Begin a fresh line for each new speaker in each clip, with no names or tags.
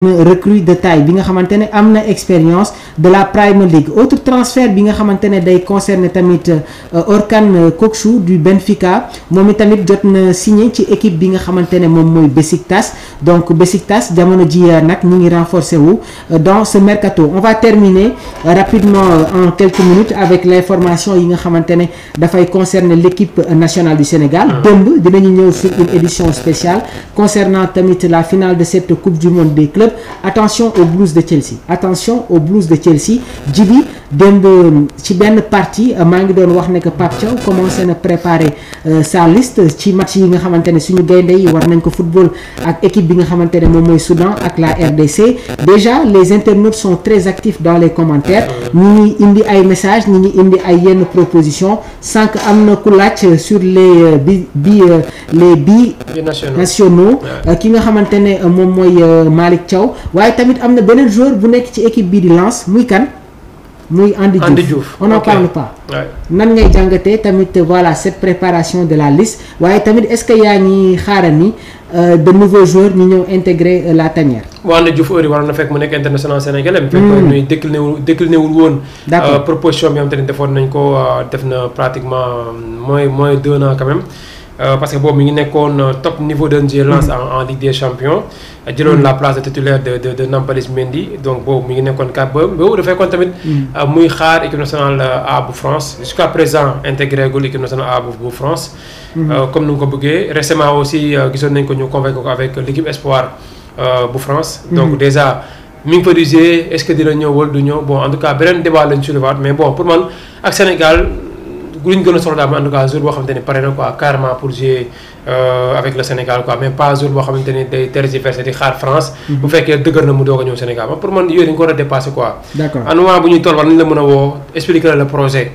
recrue de taille bi nga xamante ne am na expérience de la Premier League. Autre transfert bi nga xamante ne day concerner tamit Orkan Kokchu du Benfica moom tamit jot na signé ci équipe bi nga xamante ne moom mooy Besiktas. Donc Besiktas jamono ji nag ñu ngi renforcer wu dans ce mercato. On va terminer rapidement en quelques minutes avec l'information yi nga xamante ne dafay concerner l'équipe nationale du Sénégal. Démb dinañu ñëw sur une édition spéciale concernant tamit la finale de cette Coupe du Monde des clubs. Attention aux Blues de Chelsea, attention aux Blues de Chelsea. Jibi démb ci benn partie maa ngi doon wax ne que Pape Thiaw commencé na préparer sa liste ci match yi nga xamante ne suñu gaynde yi war nañ ko football ak équipe bi nga xamante ne moom mooy Soudan ak la RDC. Déjà les internautes sont très actifs dans les commentaires ñi ngi indi ay messages ñi ngi indi ay yenn propositions sànq am na ku laaj sur les nationaux ki nga xamante ne moom mooy Malick Thiaw waaye tamit am na beneen joueur bu nekk ci équipe bii di Lens muy kan muy Andy Diouf on n'en parle pas. Nan ngay jàngatee tamit voilà cette préparation de la liste waaye tamit est-ce que yaa ngi xaaral ni de nouveaux joueurs ñu ñëw intégrer la tanière.
waaw Andy Diouf heure yi waroon na fekk mu nekk international sénégalais. mu fekk ñuy décliné wul woon. d'accord proposition bi am te ne defoon nañ ko def na pratiquement moins 2 ans quand même. Parce que boobu mi ngi nekkoon top niveau de Lens en Ligue des Champions. jëloon la place de titulaire de Nampalys Mendy donc boobu mi ngi nekkoon kat boobu dafay kon tamit muy xaar équipe nationale A bu France jusqu'à présent intégré gul équipe nationale A bu France. comme ni nga ko bëggee récemment aussi gisoon nañ ko ñu convoqué ko avec l'équipe espoir bu France. donc déjà mi ngi fa di jouer est-ce que dina ñëw wala du ñëw bon en tout cas beneen débat lañ soulever mais bon pour man ak Sénégal. lu ñu gën a soxla daal en tout cas jour boo xamante ne pare na quoi carrément pour jouer avec le Sénégal quoi mais pas jour boo xamante ne day tergiverser di xaar France. bu fekkee dëgër na mu doog a ñëw Sénégal pour man yooyu dañu ko war a dépasser quoi. d'accord en moment bu ñuy toll war nañu la mën a woo expliquer le projet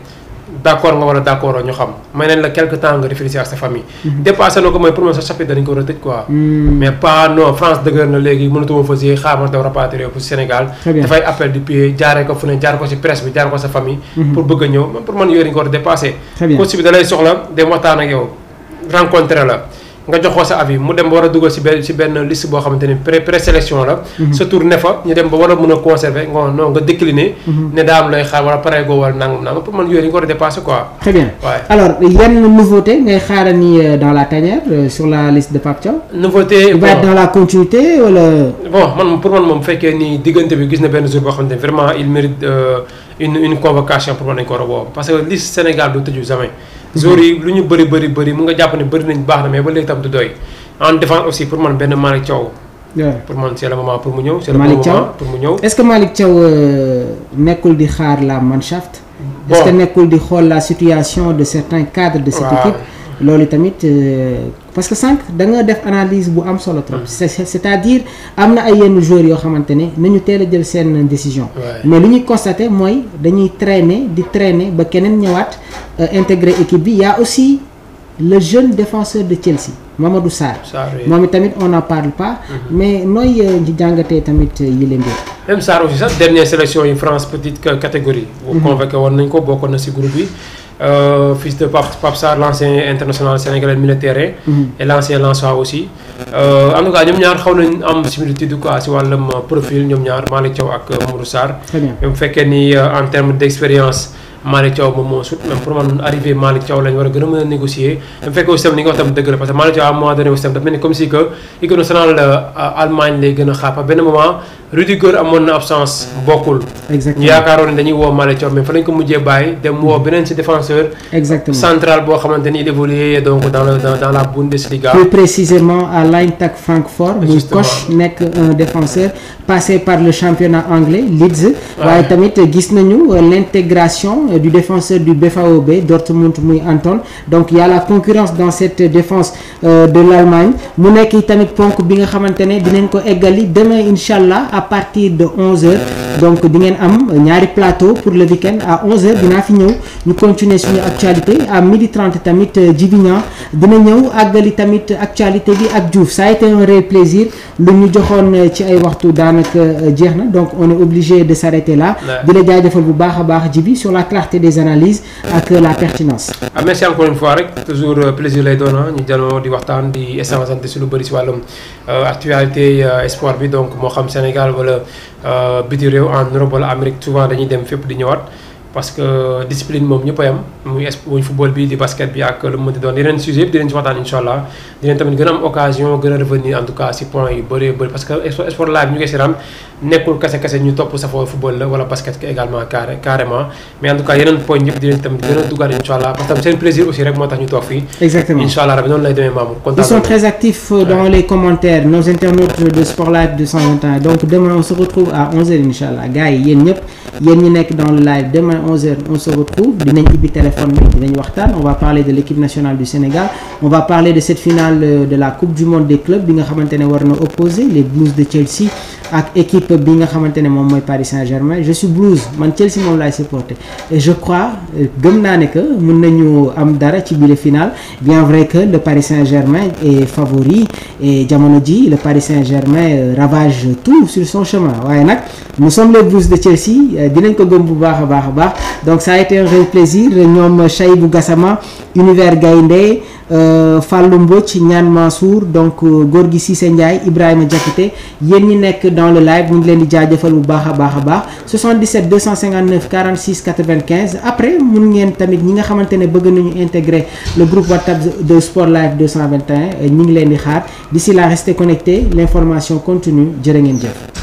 d'accord nga war a d'accord ñu xam may nañ la quelque temps nga réfléchir ak sa famille. dépassé na ko mooy pour man sa chapitre dañu ko war a tëj quoi. mais pas non France dëgër na léegi mënatuma fa jouer xaar ma daw rapatrier pour Sénégal. dafay appel du pied jaaree ko fu ne jaar ko ci presse bi jaar ko sa famille. pour bëgg a ñëw pour man yooyu dañu ko war a dépasser. coach bi da lay soxla dem waxtaan ak yow rencontrer la. nga jox ko sa avis mu dem ba war a dugal ci benn liste boo xamante ni présélection la. sa tour ne fa ñu dem ba war a mën a conserver non nga décliner. ne daa am lay xaar wala pare goo wala nangam pour man yooyu dañu ko war a dépasser quoi.
très bien alors yan nouveauté ngay xaaral ni dans la tanière sur la liste de Pape Thiaw.
nouveauté
il va être dans la continuité wala.
bon man pour man moom bu fekkee ni diggante bi gis na benn jour boo xamante ni vraiment il mérite une convocation pour man dañu ko war a woo parce que liste Sénégal du tëju jamais. joueurs yi lu ñu bëri mu nga jàpp ne bëri nañ baax na mais ba léegi tam du doy en défense aussi pour man benn Malick Thiaw. pour man c'est le moment pour mu ñëw. c'est le moment pour mu ñëw.
est-ce que Malick Thiaw nekkul di xaar la Mannschaft. est-ce que nekkul di xool la situation de certains cadres de cette équipe. loolu tamit parce que sànq da nga def analyse bu am solo trop. c'est-à-dire am na ay yenn joueurs yoo xamante ne nañu teel a jël seen décision. mais li ñuy constater mooy dañuy traîner ba keneen ñëwaat intégrer équipe bi. y a aussi le jeune défenseur de Chelsea Mamadou Sarr. moom tamit on n'en parle pas. mais nooy jàngatee tamit yile mbir.
même Sarr aussi sax dernière sélection yi France petite catégorie. bu convoqué woon nañ ko bokkoon na ci groupe bi. Fils de Pape Sarr l'ancien international sénégalais militaire et l'ancien Lensois aussi en tout cas ñoom ñaar xaw nañ am similitude quoi ci wàllum profil ñoom ñaar Malick Thiaw ak Mamadou Sarr. même bu fekkee ni en termes d'expérience Malick Thiaw moom moo sut même pour man arrivé Malick Thiaw lañ war a gën a mën a négocier même fekkee aussi tam ni nga wax tam dëgg la parce que Malick Thiaw à un moment donné aussi tam dafa mel ni comme si que équipe nationale Allemagne lay gën a xaar benn moment Rudiger amoon na absence bokkul.
exactement
ñu yaakaaroon ne dañuy woo Malick Thiaw mais fa lañ ko mujjee bàyyi dem woo beneen ci défenseur.
exactement
central boo xamante ni il évoluait donc dans la Bundesliga.
plus précisément à l'Eintracht Francfort. muy Koch nekk un défenseur passé par le championnat anglais Leeds. waaye tamit gis nañu l'intégration du défenseur du BVB Dortmund muy Anton donc il y a la concurrence dans cette défense de l'Allemagne mu nekk tamit ponk bi nga xamante ne dinañ ko eggali demain inch'Allah à partir de 11h donc di ngeen am ñaari plateau pour le week-end à 11h dinaa fi ñëw ñu continuer suñu actualité à 12h30 tamit Djibignan dina ñëw àggali tamit actualité bi ak Diouf ça a été un réel plaisir lu ñu joxoon ci ay waxtu daanaka jeex na donc on est obligé de s'arrêter là. di la jaajëfal bu baax a baax Djibi sur la clarté des analyses ak la pertinence.
Merci encore une fois rek toujours plaisir lay doon ñu jaloo di waxtaan di échangeante si lu bëri si wàllum actualité sport bi donc moo xam Sénégal wala biti réew en Europe wala Amérique souvent dañuy dem fépp di ñëwaat parce que discipline moom ñëpp a yam muy football bi di basket bi ak lu mu mënti doon yeneen sujet yëpp dinañ ci waxtaan incha allah dinañ tamit gën a am occasion gën a revenir en tout cas si point yu bëree bëri parce que sport live ñu koy seetaan nekkul kese ñu topp safoo football la wala basket également carrément mais en tout cas yeneen point yëpp dinañ tamit gën a dugal incha allah parce que seen plaisir aussi rek moo tax ñu toog fii.
exactement
incha allah rabi noonu lay demee Mamour.
Ils sont très actifs dans les commentaires nos internautes de Sport Live 221 donc demain on se retrouve à 11h incha allah gars yi yéen ñëpp yéen ñi nekk dans le live demain 11h on se retrouve dinañ ibbi téléphone bi dinañ waxtaan on va parler de l'équipe nationale du Sénégal on va parler de cette finale de la coupe du monde des clubs bi nga xamante ne war na opposer les Blues de Chelsea ak équipe bi nga xamante ne moom mooy Paris Saint-Germain je suis Blues man Chelsea moom laay supporter et je crois gëm naa ne que mën nañu am dara ci biir finale bien vrai que le Paris Saint-Germain est favori et jamono ji le Paris Saint-Germain ravage tout sur son chemin waaye nag nous sommes les Blues de Chelsea dinañ ko gëm bu baax a baax a baax donc ça a été un réel plaisir ñoom Chaïbou Gassama Univers Gaïndé Fallou Mbodj Ñaan Mansour donc Gorgui Cissé Ndiaye Ibrahima Diakité yéen ñi nekk dans le live ñu ngi leen di jaajëfal bu baax a baax 77 259 46 95 après mun ngeen tamit ñi nga xamante ne bëgg nañu intégrer le groupe WhatsApp de Sport Live 221 ñu ngi leen di xaar d'ici là restez connectés l'information continue jërë ngeen jëf.